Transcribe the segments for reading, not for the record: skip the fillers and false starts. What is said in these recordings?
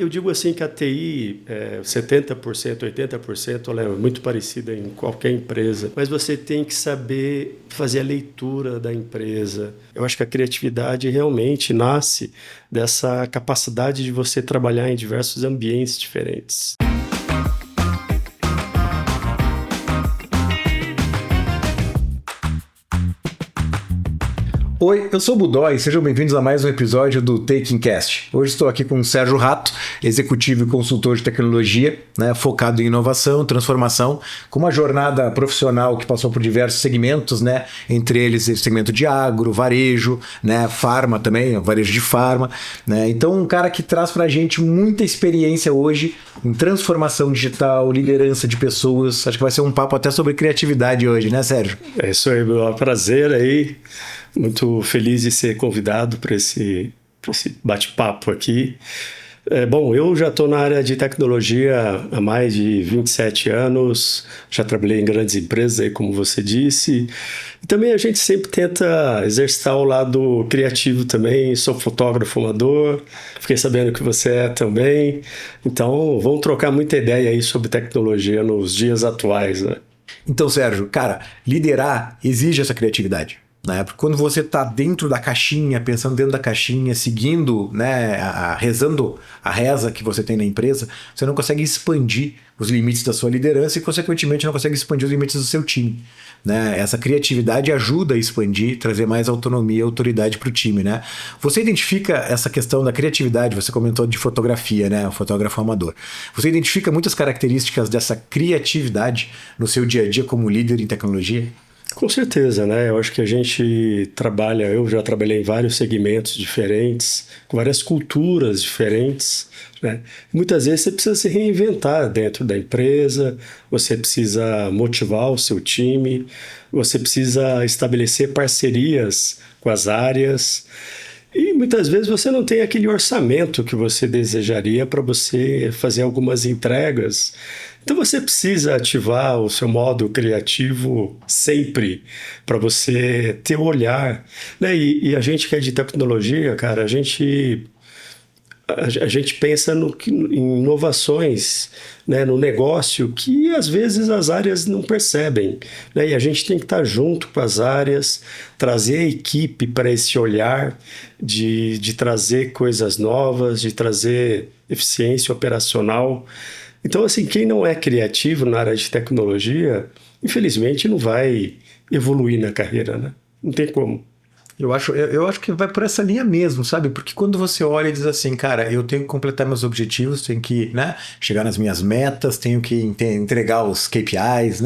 Eu digo assim que a TI, 70%, 80%, ela é muito parecida em qualquer empresa, mas você tem que saber fazer a leitura da empresa. Eu acho que a criatividade realmente nasce dessa capacidade de você trabalhar em diversos ambientes diferentes. Oi, eu sou o Budó e sejam bem-vindos a mais um episódio do Taking Cast. Hoje estou aqui com o Sérgio Rato, executivo e consultor de tecnologia, focado em inovação, transformação, com uma jornada profissional que passou por diversos segmentos, entre eles o segmento de agro, varejo, farma também, varejo de farma. Então, um cara que traz para a gente muita experiência hoje em transformação digital, liderança de pessoas. Acho que vai ser um papo até sobre criatividade hoje, né, Sérgio? É isso aí, meu prazer aí. Muito feliz de ser convidado para esse bate-papo aqui. Bom, eu já estou na área de tecnologia há mais de 27 anos, já trabalhei em grandes empresas, aí, como você disse, e também a gente sempre tenta exercitar o lado criativo também. Sou fotógrafo amador, fiquei sabendo que você é também, então vamos trocar muita ideia aí sobre tecnologia nos dias atuais, né? Então, Sérgio, cara, liderar exige essa criatividade. Porque quando você está dentro da caixinha, pensando dentro da caixinha, seguindo, rezando a reza que você tem na empresa, você não consegue expandir os limites da sua liderança e, consequentemente, não consegue expandir os limites do seu time. Essa criatividade ajuda a expandir, trazer mais autonomia e autoridade para o time. Você identifica essa questão da criatividade, você comentou de fotografia, o fotógrafo amador. Você identifica muitas características dessa criatividade no seu dia a dia como líder em tecnologia? Com certeza, Eu acho que a gente trabalha, eu já trabalhei em vários segmentos diferentes, com várias culturas diferentes, Muitas vezes você precisa se reinventar dentro da empresa, você precisa motivar o seu time, você precisa estabelecer parcerias com as áreas. E muitas vezes você não tem aquele orçamento que você desejaria para você fazer algumas entregas. Então você precisa ativar o seu modo criativo sempre para você ter o olhar. E a gente que é de tecnologia, cara, a gente pensa em inovações, no negócio que às vezes as áreas não percebem. E a gente tem que estar junto com as áreas, trazer a equipe para esse olhar de trazer coisas novas, de trazer eficiência operacional. Então, assim, quem não é criativo na área de tecnologia, infelizmente não vai evoluir na carreira, Não tem como. Eu acho que vai por essa linha mesmo, sabe? Porque quando você olha e diz assim, cara, eu tenho que completar meus objetivos, tenho que chegar nas minhas metas, tenho que entregar os KPIs,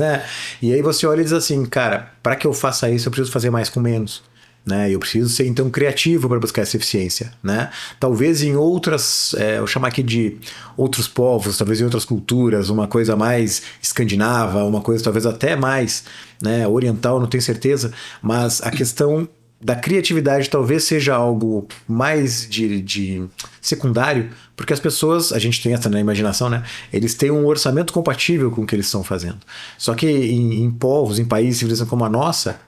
E aí você olha e diz assim, cara, para que eu faça isso, eu preciso fazer mais com menos. Eu preciso ser, então, criativo para buscar essa eficiência. Talvez em outras, eu chamar aqui de outros povos, talvez em outras culturas, uma coisa mais escandinava, uma coisa talvez até mais oriental, não tenho certeza, mas a questão da criatividade talvez seja algo mais de secundário, porque as pessoas, a gente tem essa na imaginação, eles têm um orçamento compatível com o que eles estão fazendo. Só que em povos, em países, civilização como a nossa,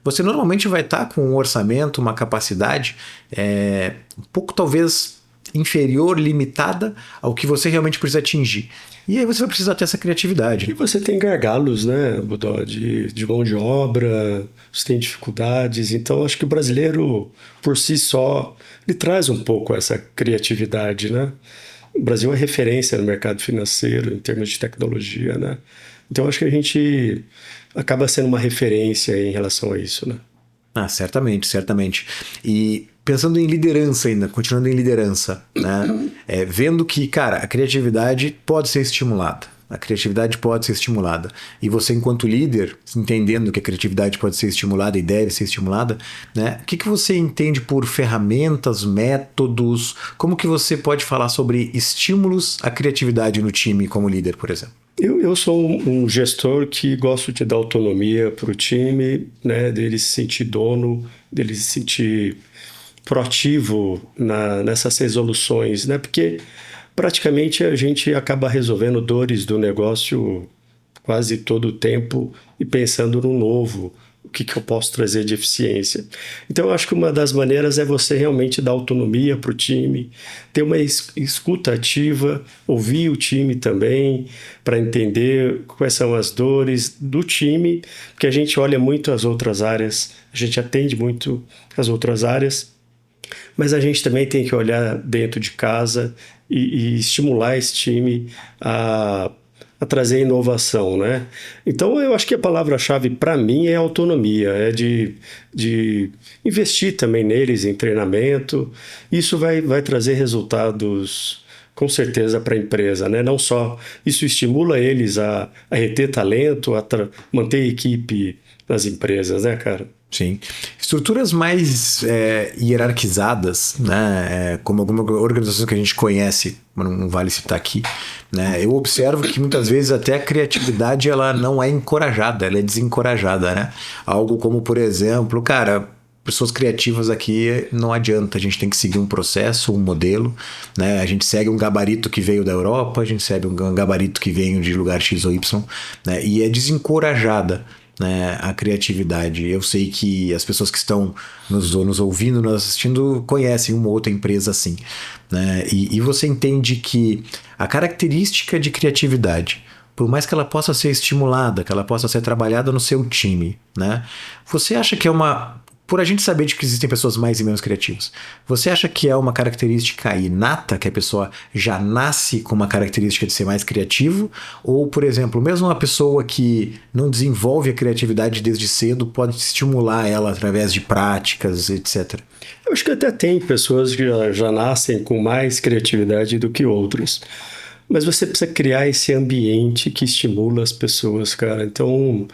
você normalmente vai estar com um orçamento, uma capacidade um pouco talvez inferior, limitada ao que você realmente precisa atingir. E aí você vai precisar ter essa criatividade. E você tem gargalos, Budó, de mão de obra, você tem dificuldades. Então, acho que o brasileiro, por si só, ele traz um pouco essa criatividade, O Brasil é referência no mercado financeiro, em termos de tecnologia, Então, acho que a gente acaba sendo uma referência em relação a isso, Ah, certamente, certamente. E pensando em liderança ainda, continuando em liderança, vendo que, cara, a criatividade pode ser estimulada. A criatividade pode ser estimulada. E você, enquanto líder, entendendo que a criatividade pode ser estimulada e deve ser estimulada, o que você entende por ferramentas, métodos? Como que você pode falar sobre estímulos à criatividade no time como líder, por exemplo? Eu sou um gestor que gosto de dar autonomia para o time, dele se sentir dono, dele se sentir proativo nessas resoluções, Porque praticamente a gente acaba resolvendo dores do negócio quase todo o tempo e pensando no novo, o que eu posso trazer de eficiência. Então, eu acho que uma das maneiras é você realmente dar autonomia para o time, ter uma escuta ativa, ouvir o time também, para entender quais são as dores do time, porque a gente olha muito as outras áreas, a gente atende muito as outras áreas, mas a gente também tem que olhar dentro de casa e estimular esse time a trazer inovação, né? Então, eu acho que a palavra-chave para mim é autonomia, é de investir também neles em treinamento. Isso vai trazer resultados, com certeza, para a empresa, né? Não só isso estimula eles a reter talento, manter a equipe nas empresas, né, cara? Sim. Estruturas mais hierarquizadas, né? Como algumas organizações que a gente conhece, mas não vale citar aqui, né? Eu observo que muitas vezes até a criatividade ela não é encorajada, ela é desencorajada, né? Algo como, por exemplo, cara, pessoas criativas aqui não adianta, a gente tem que seguir um processo, um modelo, né? A gente segue um gabarito que veio da Europa, a gente segue um gabarito que veio de lugar X ou Y, né? E é desencorajada, né, a criatividade. Eu sei que as pessoas que estão nos ouvindo, nos assistindo, conhecem uma outra empresa assim, né? E você entende que a característica de criatividade, por mais que ela possa ser estimulada, que ela possa ser trabalhada no seu time, né? Você acha que é por a gente saber de que existem pessoas mais e menos criativas, você acha que é uma característica inata, que a pessoa já nasce com uma característica de ser mais criativo? Ou, por exemplo, mesmo uma pessoa que não desenvolve a criatividade desde cedo pode estimular ela através de práticas, etc.? Eu acho que até tem pessoas que já nascem com mais criatividade do que outras. Mas você precisa criar esse ambiente que estimula as pessoas, cara. Então,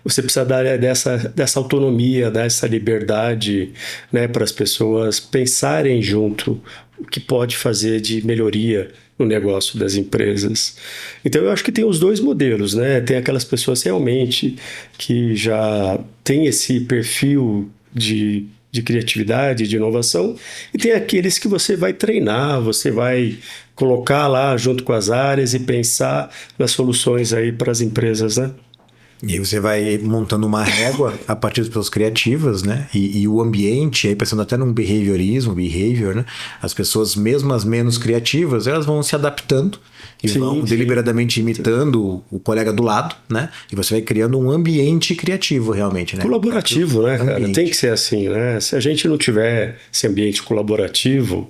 você precisa dar dessa autonomia, dar essa liberdade, né, para as pessoas pensarem junto o que pode fazer de melhoria no negócio das empresas. Então, eu acho que tem os dois modelos, né? Tem aquelas pessoas realmente que já têm esse perfil de criatividade, de inovação, e tem aqueles que você vai treinar, você vai colocar lá junto com as áreas e pensar nas soluções aí para as empresas, né? E aí você vai montando uma régua a partir das pessoas criativas, né? E o ambiente, aí pensando até num behavior, né? As pessoas, mesmo as menos criativas, elas vão se adaptando e vão deliberadamente imitando o colega do lado, né? E você vai criando um ambiente criativo realmente, né? Colaborativo, né, cara? Tem que ser assim, né? Se a gente não tiver esse ambiente colaborativo,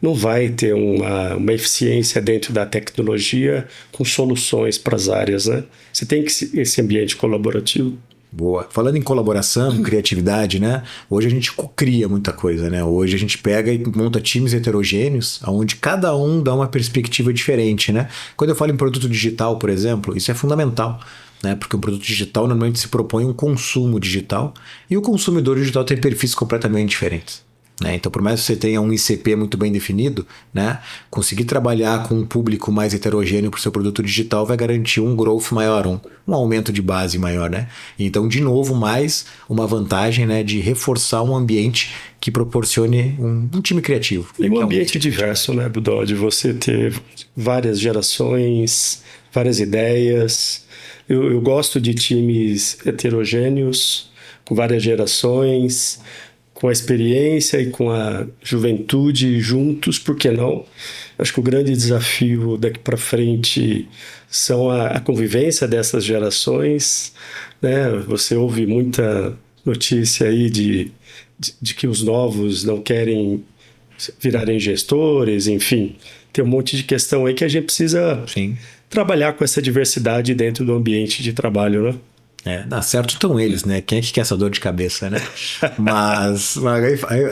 não vai ter uma eficiência dentro da tecnologia com soluções para as áreas, né? Você tem que esse ambiente colaborativo. Boa. Falando em colaboração, criatividade, né? Hoje a gente cria muita coisa, né? Hoje a gente pega e monta times heterogêneos, onde cada um dá uma perspectiva diferente, né? Quando eu falo em produto digital, por exemplo, isso é fundamental, né? Porque um produto digital normalmente se propõe um consumo digital e o consumidor digital tem perfis completamente diferentes. Então, por mais que você tenha um ICP muito bem definido, né, conseguir trabalhar com um público mais heterogêneo para o seu produto digital vai garantir um growth maior, um aumento de base maior, né? Então, de novo, mais uma vantagem, né, de reforçar um ambiente que proporcione um time criativo. E um ambiente diverso, né, Budó? De você ter várias gerações, várias ideias. Eu gosto de times heterogêneos, com várias gerações, com a experiência e com a juventude juntos, por que não? Acho que o grande desafio daqui para frente são a convivência dessas gerações, né? Você ouve muita notícia aí de que os novos não querem virarem gestores, enfim, tem um monte de questão aí que a gente precisa trabalhar com essa diversidade dentro do ambiente de trabalho, né? Dá certo estão eles, né? Quem é que quer essa dor de cabeça, né? Mas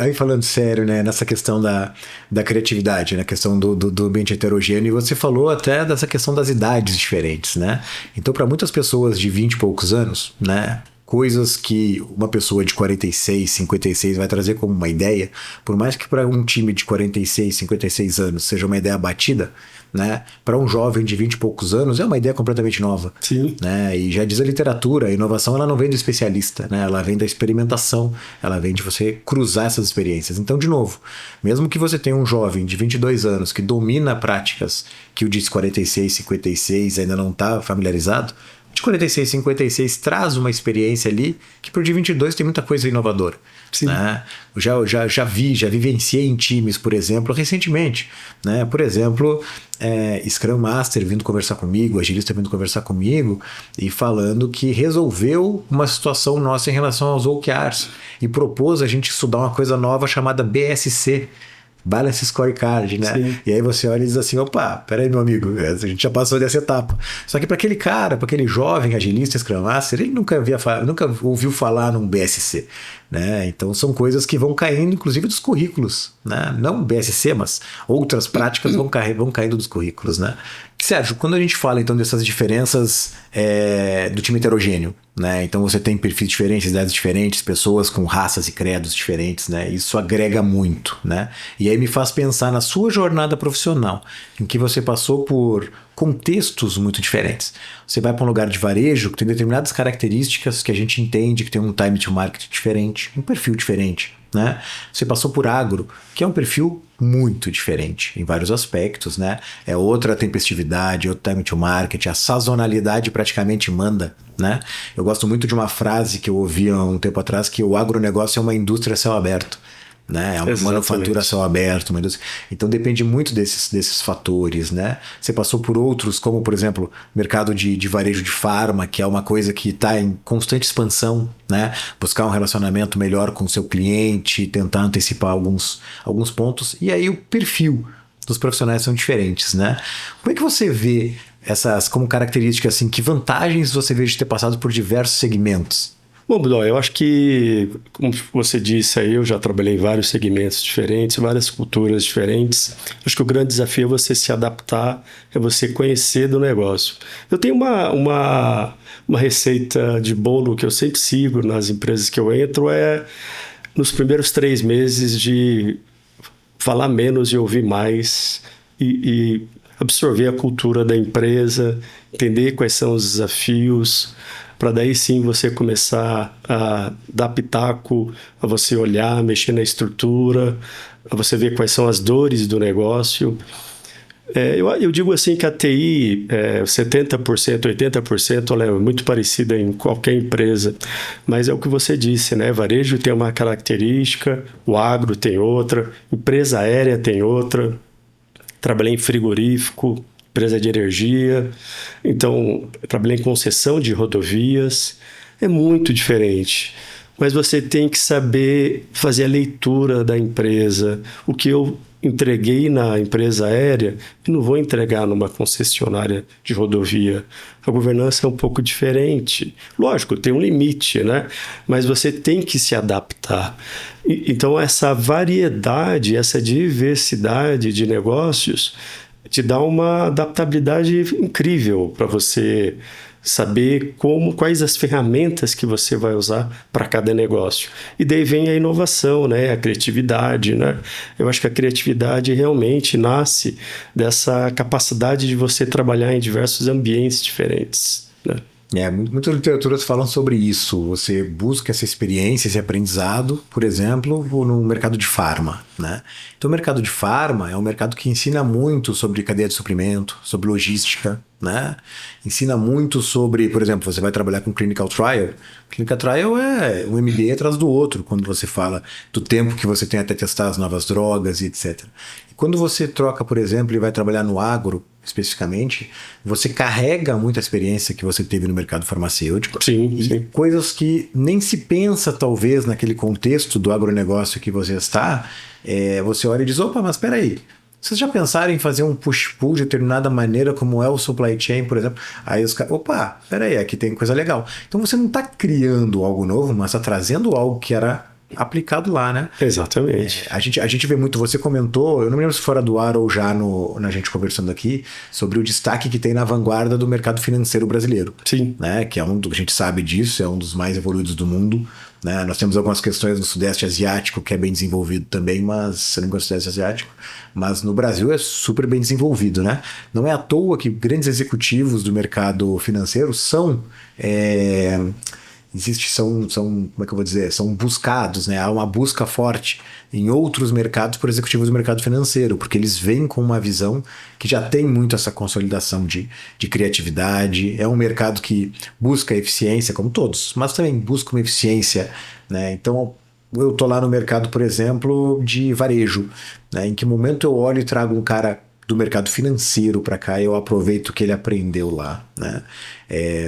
aí falando sério, né? Nessa questão da criatividade, na questão do ambiente heterogêneo, e você falou até dessa questão das idades diferentes, né? Então, para muitas pessoas de 20 e poucos anos, né? Coisas que uma pessoa de 46, 56 vai trazer como uma ideia, por mais que para um time de 46, 56 anos seja uma ideia batida, né? Para um jovem de 20 e poucos anos é uma ideia completamente nova. Sim. Né? E já diz a literatura, a inovação ela não vem do especialista, né? Ela vem da experimentação, ela vem de você cruzar essas experiências. Então, de novo, mesmo que você tenha um jovem de 22 anos que domina práticas que o de 46, 56 ainda não está familiarizado, te 46, 56 traz uma experiência ali que pro de 22 tem muita coisa inovadora. Sim. Né? Eu já vivenciei em times, por exemplo, recentemente. Né? Por exemplo, Scrum Master vindo conversar comigo, agilista vindo conversar comigo e falando que resolveu uma situação nossa em relação aos OKRs e propôs a gente estudar uma coisa nova chamada BSC, Balance Scorecard, né? Sim. E aí você olha e diz assim, opa, peraí, meu amigo, a gente já passou dessa etapa. Só que para aquele cara, para aquele jovem agilista Scrum Master, ele nunca ouviu falar num BSC, né? Então são coisas que vão caindo, inclusive, dos currículos, né? Não BSC, mas outras práticas vão caindo dos currículos, né? Sérgio, quando a gente fala então dessas diferenças do time heterogêneo, né? Então você tem perfis diferentes, idades diferentes, pessoas com raças e credos diferentes, né? Isso agrega muito, né? E aí me faz pensar na sua jornada profissional, em que você passou por contextos muito diferentes. Você vai para um lugar de varejo que tem determinadas características que a gente entende que tem um time to market diferente, um perfil diferente, né? Você passou por agro, que é um perfil muito diferente em vários aspectos, né? É outra tempestividade, outro time to market, a sazonalidade praticamente manda, né? Eu gosto muito de uma frase que eu ouvi há um tempo atrás, que o agronegócio é uma indústria a céu aberto. Né? É uma manufatura a céu aberto, uma indústria. Então depende muito desses fatores, né? Você passou por outros, como por exemplo, mercado de varejo de farma, que é uma coisa que está em constante expansão, né? Buscar um relacionamento melhor com o seu cliente, tentar antecipar alguns pontos, e aí o perfil dos profissionais são diferentes, né? Como é que você vê essas como características, assim, que vantagens você vê de ter passado por diversos segmentos? Bom, Budó, eu acho que, como você disse aí, eu já trabalhei em vários segmentos diferentes, várias culturas diferentes. Acho que o grande desafio é você se adaptar, é você conhecer do negócio. Eu tenho uma receita de bolo que eu sempre sigo nas empresas que eu entro, nos primeiros 3 meses de falar menos e ouvir mais e absorver a cultura da empresa, entender quais são os desafios, para daí sim você começar a dar pitaco, a você olhar, mexer na estrutura, a você ver quais são as dores do negócio. Eu digo assim que a TI, 70%, 80%, ela é muito parecida em qualquer empresa, mas é o que você disse, né? Varejo tem uma característica, o agro tem outra, empresa aérea tem outra, trabalhei em frigorífico, empresa de energia, então trabalhei em concessão de rodovias, é muito diferente. Mas você tem que saber fazer a leitura da empresa. O que eu entreguei na empresa aérea, eu não vou entregar numa concessionária de rodovia. A governança é um pouco diferente. Lógico, tem um limite, né? Mas você tem que se adaptar. Então, essa variedade, essa diversidade de negócios te dá uma adaptabilidade incrível para você saber quais as ferramentas que você vai usar para cada negócio. E daí vem a inovação, né? A criatividade, né? Eu acho que a criatividade realmente nasce dessa capacidade de você trabalhar em diversos ambientes diferentes, né? Muitas literaturas falam sobre isso. Você busca essa experiência, esse aprendizado, por exemplo, no mercado de farma, né? Então, o mercado de farma é um mercado que ensina muito sobre cadeia de suprimento, sobre logística, né? Ensina muito sobre, por exemplo, você vai trabalhar com clinical trial. Clinical trial é um MBA atrás do outro, quando você fala do tempo que você tem até testar as novas drogas e etc. E quando você troca, por exemplo, e vai trabalhar no agro, especificamente, você carrega muita experiência que você teve no mercado farmacêutico. Sim, e sim. Coisas que nem se pensa, talvez, naquele contexto do agronegócio que você está, você olha e diz, opa, mas espera aí, vocês já pensaram em fazer um push-pull de determinada maneira, como é o supply chain, por exemplo? Aí os caras, opa, espera aí, aqui tem coisa legal. Então você não está criando algo novo, mas está trazendo algo que era aplicado lá, né? Exatamente. A gente vê muito, você comentou, eu não me lembro se fora do ar ou já na gente conversando aqui, sobre o destaque que tem na vanguarda do mercado financeiro brasileiro. Sim. Né? Que a gente sabe disso, é um dos mais evoluídos do mundo. Né? Nós temos algumas questões no Sudeste Asiático, que é bem desenvolvido também, mas você não gosta do Sudeste Asiático, mas no Brasil é super bem desenvolvido, né? Não é à toa que grandes executivos do mercado financeiro são como é que eu vou dizer? São buscados, né? Há uma busca forte em outros mercados por executivos do mercado financeiro, porque eles vêm com uma visão que já tem muito essa consolidação de criatividade. É um mercado que busca eficiência, como todos, mas também busca uma eficiência, né? Então, eu tô lá no mercado, por exemplo, de varejo, né? Em que momento eu olho e trago um cara do mercado financeiro para cá, eu aproveito o que ele aprendeu lá, né?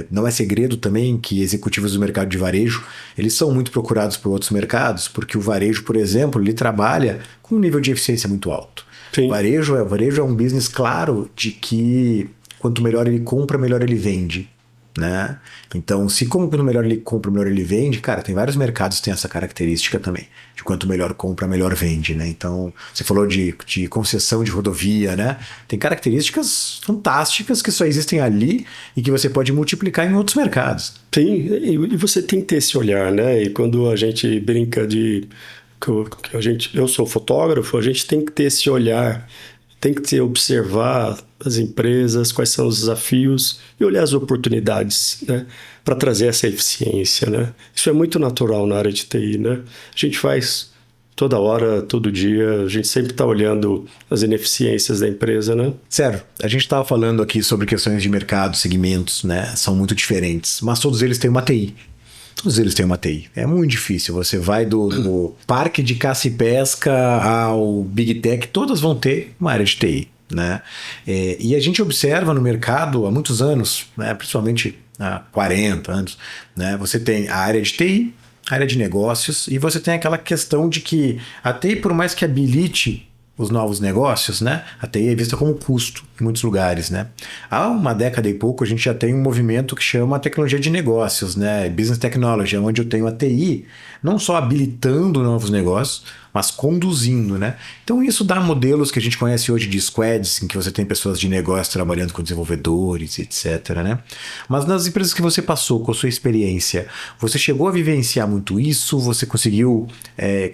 Não é segredo também que executivos do mercado de varejo, eles são muito procurados por outros mercados, porque o varejo, por exemplo, ele trabalha com um nível de eficiência muito alto. Sim. O varejo é um business claro de que quanto melhor ele compra, melhor ele vende, né? Então, se quanto melhor ele compra, melhor ele vende, cara, tem vários mercados que tem essa característica também, de quanto melhor compra, melhor vende, né? Então, você falou de concessão de rodovia, né? Tem características fantásticas que só existem ali e que você pode multiplicar em outros mercados. Sim, e você tem que ter esse olhar, né? E quando a gente brinca de eu sou fotógrafo, a gente tem que ter esse olhar, tem que ter, observar as empresas, quais são os desafios e olhar as oportunidades, né? Para trazer essa eficiência, né? Isso é muito natural na área de TI, né? A gente faz toda hora, todo dia, a gente sempre está olhando as ineficiências da empresa, né? Sério, a gente estava falando aqui sobre questões de mercado, segmentos, né? São muito diferentes, mas todos eles têm uma TI. Todos eles têm uma TI. É muito difícil. Você vai do parque de caça e pesca ao Big Tech, todas vão ter uma área de TI, né? E a gente observa no mercado há muitos anos, né? Principalmente há 40 anos, né? Você tem a área de TI, a área de negócios, e você tem aquela questão de que a TI, por mais que habilite os novos negócios, né? A TI é vista como custo em muitos lugares, né? Há uma década e pouco a gente já tem um movimento que chama tecnologia de negócios, né? Business Technology, onde eu tenho a TI não só habilitando novos negócios, mas conduzindo, né? Então isso dá modelos que a gente conhece hoje de squads, em que você tem pessoas de negócio trabalhando com desenvolvedores, etc, né? Mas nas empresas que você passou, com a sua experiência, você chegou a vivenciar muito isso? Você conseguiu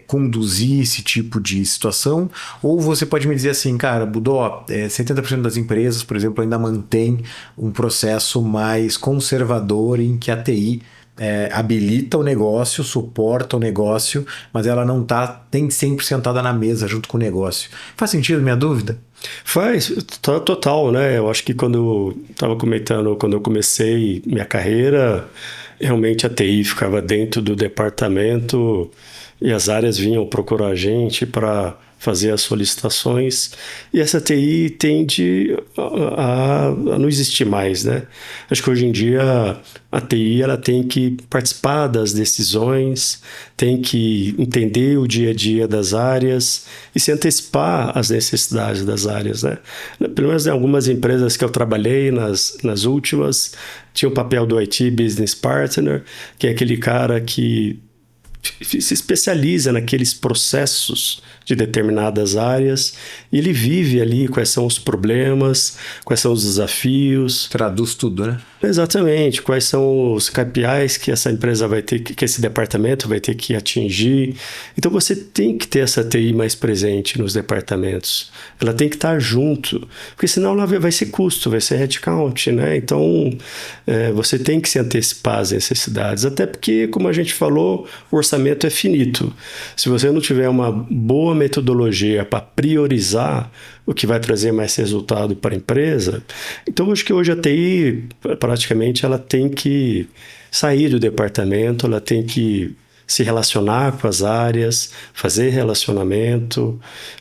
conduzir esse tipo de situação? Ou você pode me dizer assim, cara, Budó, 70% das empresas, por exemplo, ainda mantém um processo mais conservador em que a TI habilita o negócio, suporta o negócio, mas ela não tem sempre sentada na mesa junto com o negócio. Faz sentido minha dúvida? Faz, total, né? Eu acho que quando eu estava comentando, quando eu comecei minha carreira, realmente a TI ficava dentro do departamento e as áreas vinham procurar a gente para fazer as solicitações, e essa TI tende a não existir mais, né? Acho que hoje em dia a TI ela tem que participar das decisões, tem que entender o dia a dia das áreas e se antecipar às necessidades das áreas, né? Pelo menos em algumas empresas que eu trabalhei, nas últimas, tinha o papel do IT Business Partner, que é aquele cara que se especializa naqueles processos de determinadas áreas e ele vive ali quais são os problemas, quais são os desafios. Traduz tudo, né? Exatamente, quais são os KPIs que essa empresa vai ter, que esse departamento vai ter que atingir. Então você tem que ter essa TI mais presente nos departamentos. Ela tem que estar junto, porque senão ela vai ser custo, vai ser headcount, né? Então você tem que se antecipar às necessidades, até porque, como a gente falou, o orçamento é finito. Se você não tiver uma boa metodologia para priorizar o que vai trazer mais resultado para a empresa, então acho que hoje a TI praticamente ela tem que sair do departamento, ela tem que se relacionar com as áreas, fazer relacionamento,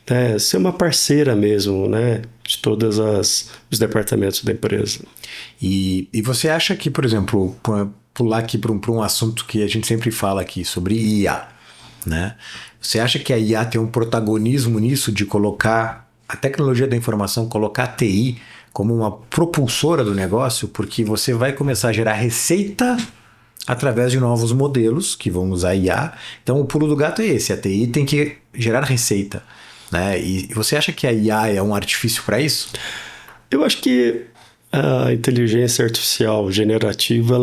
né? Ser uma parceira mesmo, né? De todos os departamentos da empresa. E você acha que, por exemplo, pular aqui para um assunto que a gente sempre fala aqui sobre IA, né? Você acha que a IA tem um protagonismo nisso de colocar a tecnologia da informação, colocar a TI como uma propulsora do negócio, porque você vai começar a gerar receita através de novos modelos que vão usar IA. Então o pulo do gato é esse, a TI tem que gerar receita, né? E você acha que a IA é um artifício para isso? Eu acho que a inteligência artificial generativa,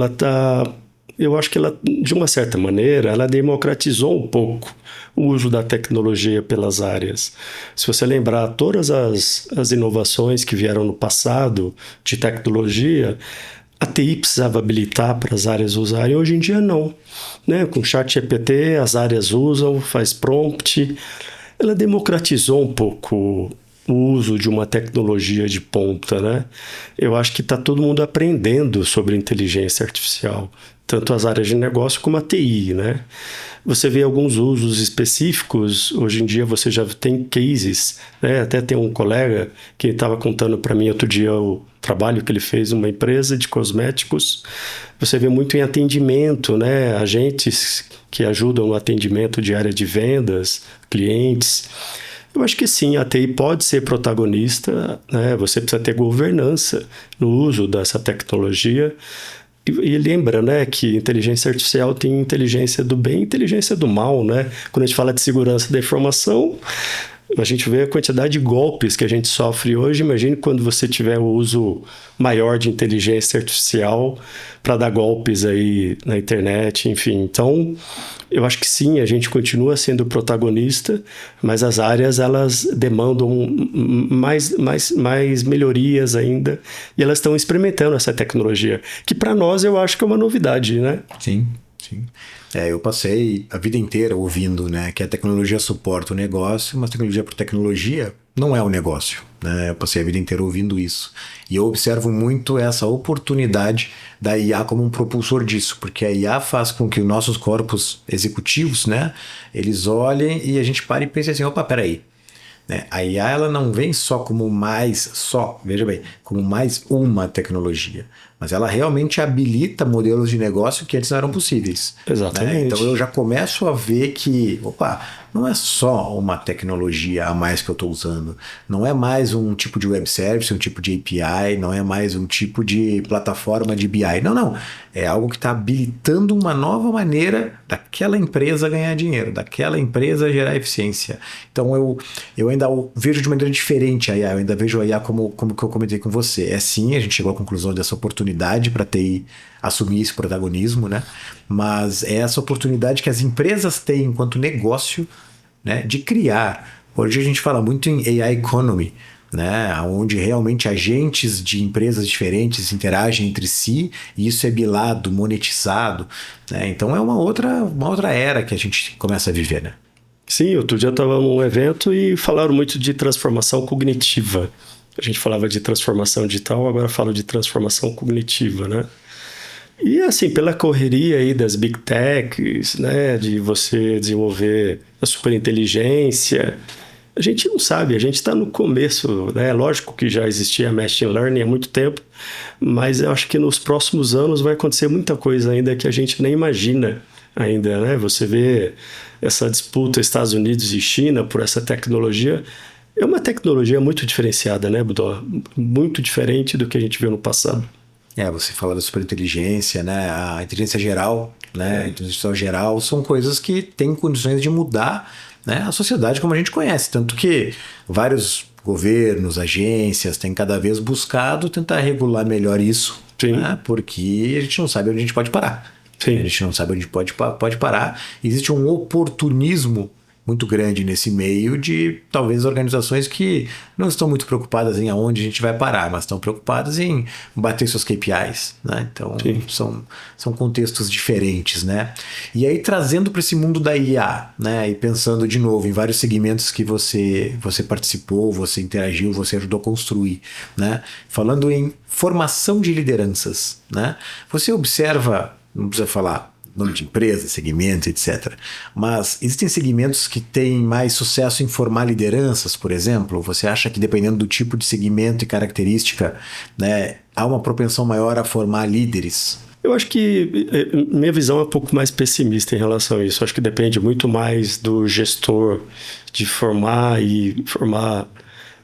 eu acho que ela, de uma certa maneira, ela democratizou um pouco o uso da tecnologia pelas áreas. Se você lembrar todas as inovações que vieram no passado de tecnologia, a TI precisava habilitar para as áreas usarem, hoje em dia não, né? Com o ChatGPT as áreas usam, faz prompt, ela democratizou um pouco o uso de uma tecnologia de ponta, né? Eu acho que está todo mundo aprendendo sobre inteligência artificial, tanto as áreas de negócio como a TI, né? Você vê alguns usos específicos, hoje em dia você já tem cases, né? Até tem um colega que estava contando para mim outro dia o trabalho que ele fez numa empresa de cosméticos. Você vê muito em atendimento, né? Agentes que ajudam no atendimento de área de vendas, clientes. Eu acho que sim, a TI pode ser protagonista, né? Você precisa ter governança no uso dessa tecnologia. E lembra, né, que inteligência artificial tem inteligência do bem e inteligência do mal, né? Quando a gente fala de segurança da informação, a gente vê a quantidade de golpes que a gente sofre hoje. Imagine quando você tiver o uso maior de inteligência artificial para dar golpes aí na internet, enfim. Então, eu acho que sim, a gente continua sendo protagonista, mas as áreas elas demandam mais melhorias ainda, e elas estão experimentando essa tecnologia, que para nós eu acho que é uma novidade, né? Sim, sim. Eu passei a vida inteira ouvindo, né, que a tecnologia suporta o negócio, mas tecnologia por tecnologia não é o negócio, né? Eu passei a vida inteira ouvindo isso. E eu observo muito essa oportunidade da IA como um propulsor disso, porque a IA faz com que os nossos corpos executivos, né, eles olhem e a gente pare e pense assim, opa, peraí. Né? A IA ela não vem veja bem, como mais uma tecnologia, mas ela realmente habilita modelos de negócio que antes não eram possíveis. Exatamente. Né? Então eu já começo a ver que, opa, não é só uma tecnologia a mais que eu estou usando, não é mais um tipo de web service, um tipo de API, não é mais um tipo de plataforma de BI, não. É algo que está habilitando uma nova maneira daquela empresa ganhar dinheiro, daquela empresa gerar eficiência. Então eu ainda vejo de maneira diferente a IA, eu ainda vejo a IA como que eu comentei com você. É sim, a gente chegou à conclusão dessa oportunidade para TI assumir esse protagonismo, né? Mas é essa oportunidade que as empresas têm enquanto negócio, né, de criar. Hoje a gente fala muito em AI Economy, né, onde realmente agentes de empresas diferentes interagem entre si e isso é bilado, monetizado, né? Então é uma outra era que a gente começa a viver, né? Sim, outro dia eu estava num evento e falaram muito de transformação cognitiva. A gente falava de transformação digital, agora falo de transformação cognitiva, né? E assim, pela correria aí das Big Techs, né, de você desenvolver a superinteligência, a gente não sabe, a gente está no começo, né? Lógico que já existia Machine Learning há muito tempo, mas eu acho que nos próximos anos vai acontecer muita coisa ainda que a gente nem imagina ainda, né? Você vê essa disputa Estados Unidos e China por essa tecnologia, é uma tecnologia muito diferenciada, né, Budó? Muito diferente do que a gente viu no passado. Você fala da superinteligência, né? A inteligência geral, né? A inteligência geral são coisas que têm condições de mudar, né, a sociedade como a gente conhece. Tanto que vários governos, agências têm cada vez buscado tentar regular melhor isso, né? Porque a gente não sabe onde a gente pode parar. Sim. A gente não sabe onde pode parar. Existe um oportunismo muito grande nesse meio de talvez organizações que não estão muito preocupadas em aonde a gente vai parar, mas estão preocupadas em bater seus KPIs, né? Então são contextos diferentes, né? E aí trazendo para esse mundo da IA, né? E pensando de novo em vários segmentos que você participou, você interagiu, você ajudou a construir, né? Falando em formação de lideranças, né? Você observa, não precisa falar nome de empresa, segmento, etc. Mas existem segmentos que têm mais sucesso em formar lideranças, por exemplo? Você acha que dependendo do tipo de segmento e característica, né, há uma propensão maior a formar líderes? Eu acho que minha visão é um pouco mais pessimista em relação a isso. Eu acho que depende muito mais do gestor de formar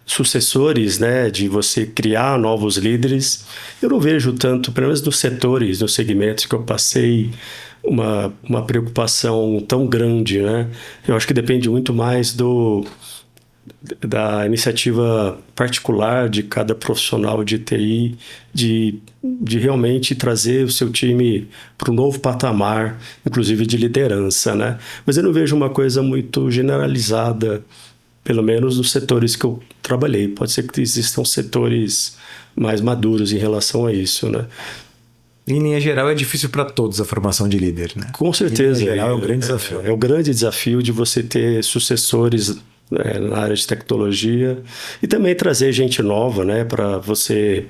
sucessores, né, de você criar novos líderes. Eu não vejo tanto, pelo menos nos setores, nos segmentos que eu passei, uma preocupação tão grande, né? Eu acho que depende muito mais da iniciativa particular de cada profissional de TI, de realmente trazer o seu time para um novo patamar, inclusive de liderança, né? Mas eu não vejo uma coisa muito generalizada, pelo menos nos setores que eu trabalhei. Pode ser que existam setores mais maduros em relação a isso, né? Em linha geral, é difícil para todos a formação de líder, né? Com certeza. Em linha geral, é um grande desafio. É o grande desafio de você ter sucessores na área de tecnologia e também trazer gente nova, né, para você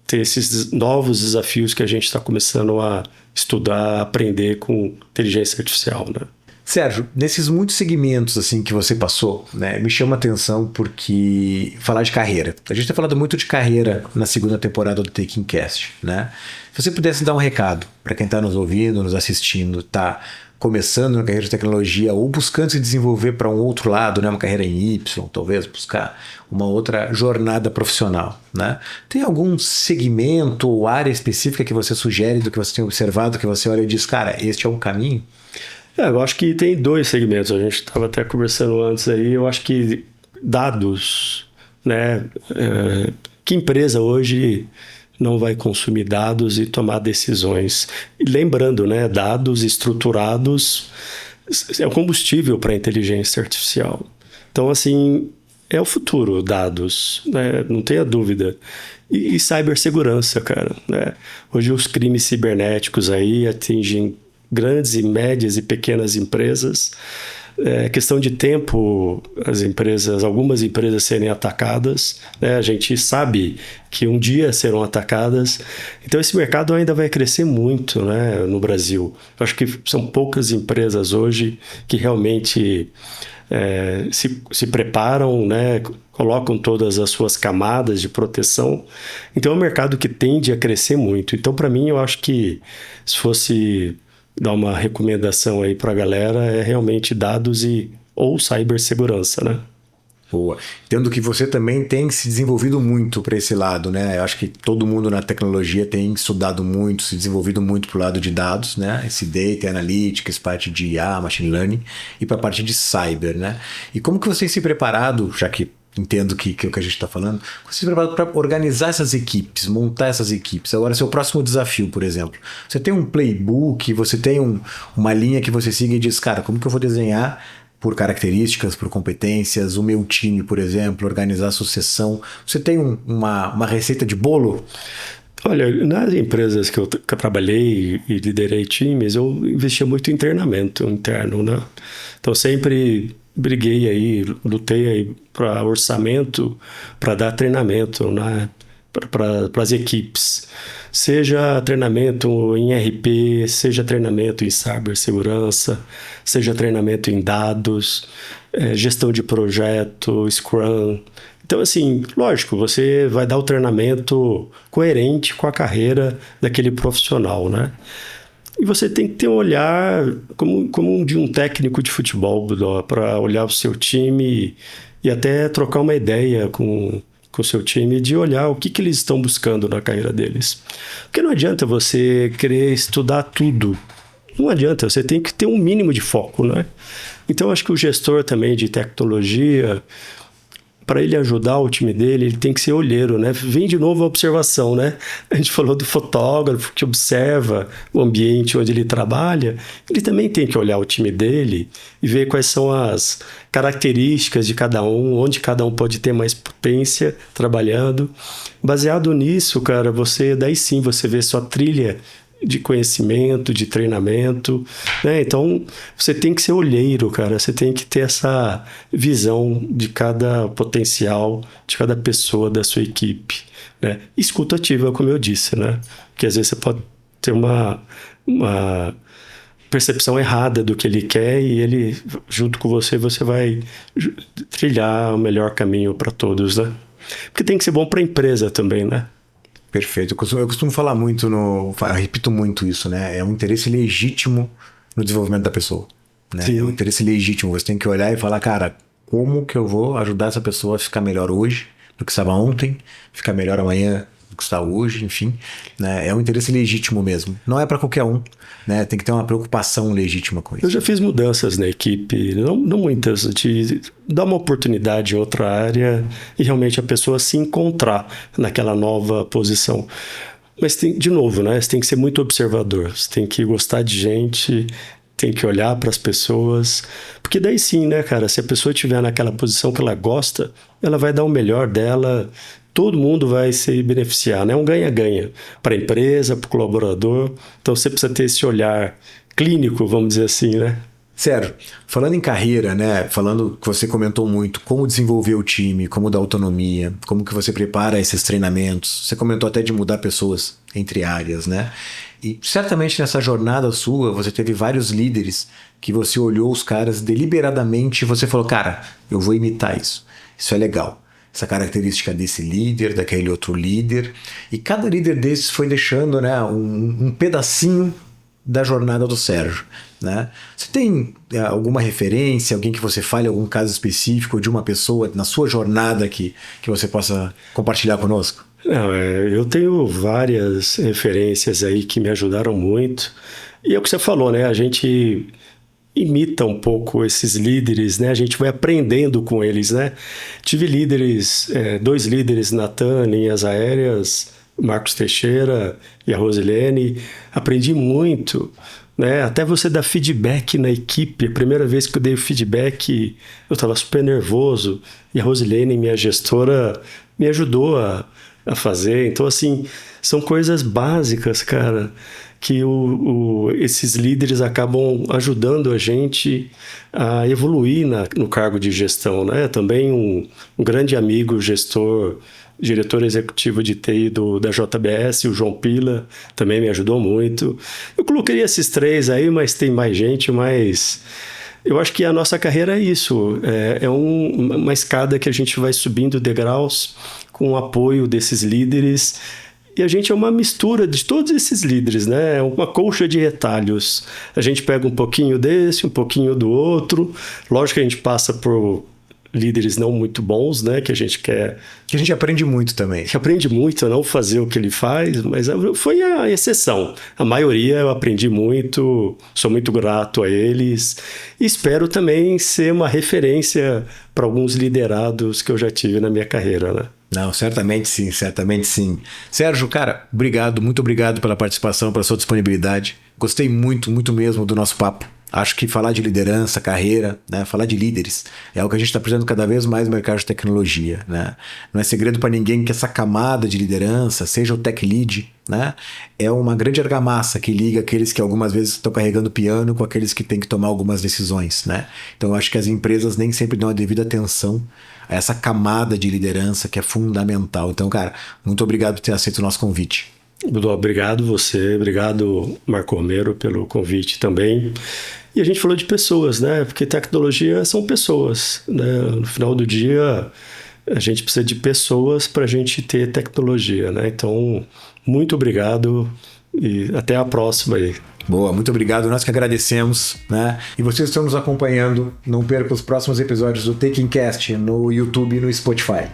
ter esses novos desafios que a gente está começando a estudar, aprender com inteligência artificial, né? Sérgio, nesses muitos segmentos assim que você passou, né, me chama a atenção porque falar de carreira. A gente tem falado muito de carreira na segunda temporada do Taking Cast, né? Se você pudesse dar um recado para quem está nos ouvindo, nos assistindo, tá começando na carreira de tecnologia ou buscando se desenvolver para um outro lado, né, uma carreira em Y, talvez buscar uma outra jornada profissional, né? Tem algum segmento ou área específica que você sugere do que você tem observado, que você olha e diz, cara, este é um caminho? Eu acho que tem dois segmentos. A gente estava até conversando antes aí. Eu acho que dados, né? Que empresa hoje não vai consumir dados e tomar decisões? E lembrando, né? Dados estruturados é o combustível para a inteligência artificial. Então, assim, é o futuro, dados, né? Não tenha dúvida. E cibersegurança, cara, né? Hoje os crimes cibernéticos aí atingem grandes e médias e pequenas empresas. É questão de tempo algumas empresas serem atacadas, né? A gente sabe que um dia serão atacadas. Então esse mercado ainda vai crescer muito, né, no Brasil. Eu acho que são poucas empresas hoje que realmente se preparam, né, colocam todas as suas camadas de proteção. Então é um mercado que tende a crescer muito. Então, para mim, eu acho que se fosse dar uma recomendação aí para a galera, é realmente dados ou cibersegurança, né? Boa. Entendo que você também tem se desenvolvido muito para esse lado, né? Eu acho que todo mundo na tecnologia tem estudado muito, se desenvolvido muito para o lado de dados, né? Esse data analytics, parte de IA, machine learning, e para a parte de cyber, né? E como que você tem se preparado, já que entendo que é o que a gente está falando, você se preparado para organizar essas equipes, montar essas equipes? Agora, seu próximo desafio, por exemplo, você tem um playbook, você tem uma linha que você siga e diz, cara, como que eu vou desenhar por características, por competências, o meu time, por exemplo, organizar a sucessão? Você tem uma receita de bolo? Olha, nas empresas que eu trabalhei e liderei times, eu investia muito em treinamento interno, né? Então, sempre briguei aí, lutei aí para orçamento, para dar treinamento, né, para as equipes. Seja treinamento em RP, seja treinamento em cibersegurança, seja treinamento em dados, gestão de projeto, Scrum. Então, assim, lógico, você vai dar o treinamento coerente com a carreira daquele profissional, né? E você tem que ter um olhar como de um técnico de futebol, para olhar o seu time e até trocar uma ideia com o seu time de olhar o que eles estão buscando na carreira deles. Porque não adianta você querer estudar tudo. Não adianta, você tem que ter um mínimo de foco, né? Então, acho que o gestor também de tecnologia, para ele ajudar o time dele, ele tem que ser olheiro, né? Vem de novo a observação, né? A gente falou do fotógrafo que observa o ambiente onde ele trabalha. Ele também tem que olhar o time dele e ver quais são as características de cada um, onde cada um pode ter mais potência trabalhando. Baseado nisso, cara, daí sim você vê sua trilha de conhecimento, de treinamento, né? Então, você tem que ser olheiro, cara. Você tem que ter essa visão de cada potencial, de cada pessoa da sua equipe, né? Escuta ativa, como eu disse, né? Porque às vezes você pode ter uma percepção errada do que ele quer e ele, junto com você vai trilhar o melhor caminho para todos, né? Porque tem que ser bom para a empresa também, né? Perfeito. Eu costumo falar muito, eu repito muito isso, né? É um interesse legítimo no desenvolvimento da pessoa, né? Sim. É um interesse legítimo. Você tem que olhar e falar, cara, como que eu vou ajudar essa pessoa a ficar melhor hoje do que estava ontem, ficar melhor amanhã do que está hoje, enfim, né? É um interesse legítimo mesmo. Não é para qualquer um, né? Tem que ter uma preocupação legítima com isso. Eu já fiz mudanças na equipe, não muitas, de dar uma oportunidade em outra área e realmente a pessoa se encontrar naquela nova posição. Mas, de novo, né? Você tem que ser muito observador, você tem que gostar de gente, tem que olhar para as pessoas, porque daí sim, né, cara, se a pessoa estiver naquela posição que ela gosta, ela vai dar o melhor dela todo mundo vai se beneficiar, né? É um ganha-ganha para a empresa, para o colaborador. Então você precisa ter esse olhar clínico, vamos dizer assim, né? Sérgio, falando em carreira, né? Falando que você comentou muito, como desenvolver o time, como dar autonomia, como que você prepara esses treinamentos. Você comentou até de mudar pessoas entre áreas, né? E certamente nessa jornada sua, você teve vários líderes que você olhou os caras deliberadamente e você falou, cara, eu vou imitar isso. Isso é legal. Essa característica desse líder, daquele outro líder. E cada líder desses foi deixando, né, um pedacinho da jornada do Sérgio, né? Você tem alguma referência, alguém que você fale, algum caso específico de uma pessoa na sua jornada que você possa compartilhar conosco? Não, eu tenho várias referências aí que me ajudaram muito. E é o que você falou, né? A gente imita um pouco esses líderes, né? A gente vai aprendendo com eles, né? Tive líderes, 2 líderes na TAM, linhas aéreas, Marcos Teixeira e a Rosilene. Aprendi muito, né? Até você dar feedback na equipe. A primeira vez que eu dei feedback, eu estava super nervoso. E a Rosilene, minha gestora, me ajudou a fazer. Então, assim, são coisas básicas, cara, que esses líderes acabam ajudando a gente a evoluir no cargo de gestão, né? Também um grande amigo, gestor, diretor executivo de TI da JBS, o João Pila, também me ajudou muito. Eu coloquei esses 3 aí, mas tem mais gente, mas eu acho que a nossa carreira é isso, uma escada que a gente vai subindo degraus com o apoio desses líderes. E a gente é uma mistura de todos esses líderes, né? É uma colcha de retalhos. A gente pega um pouquinho desse, um pouquinho do outro. Lógico que a gente passa por líderes não muito bons, né? Que a gente quer... Que a gente aprende muito também. Que aprende muito a não fazer o que ele faz, mas foi a exceção. A maioria eu aprendi muito, sou muito grato a eles. E espero também ser uma referência para alguns liderados que eu já tive na minha carreira, né? Não, certamente sim, certamente sim. Sérgio, cara, obrigado, muito obrigado pela participação, pela sua disponibilidade. Gostei muito, muito mesmo do nosso papo. Acho que falar de liderança, carreira, né, falar de líderes é algo que a gente está precisando cada vez mais no mercado de tecnologia, né? Não é segredo para ninguém que essa camada de liderança, seja o tech lead, né, é uma grande argamassa que liga aqueles que algumas vezes estão carregando o piano com aqueles que têm que tomar algumas decisões, né? Então eu acho que as empresas nem sempre dão a devida atenção a essa camada de liderança que é fundamental. Então, cara, muito obrigado por ter aceito o nosso convite. Obrigado você, obrigado Marco Romero pelo convite também. E a gente falou de pessoas, né? Porque tecnologia são pessoas, né? No final do dia, a gente precisa de pessoas para a gente ter tecnologia, né? Então, muito obrigado e até a próxima aí. Boa, muito obrigado. Nós que agradecemos, né? E vocês estão nos acompanhando. Não percam os próximos episódios do Taking Cast no YouTube e no Spotify.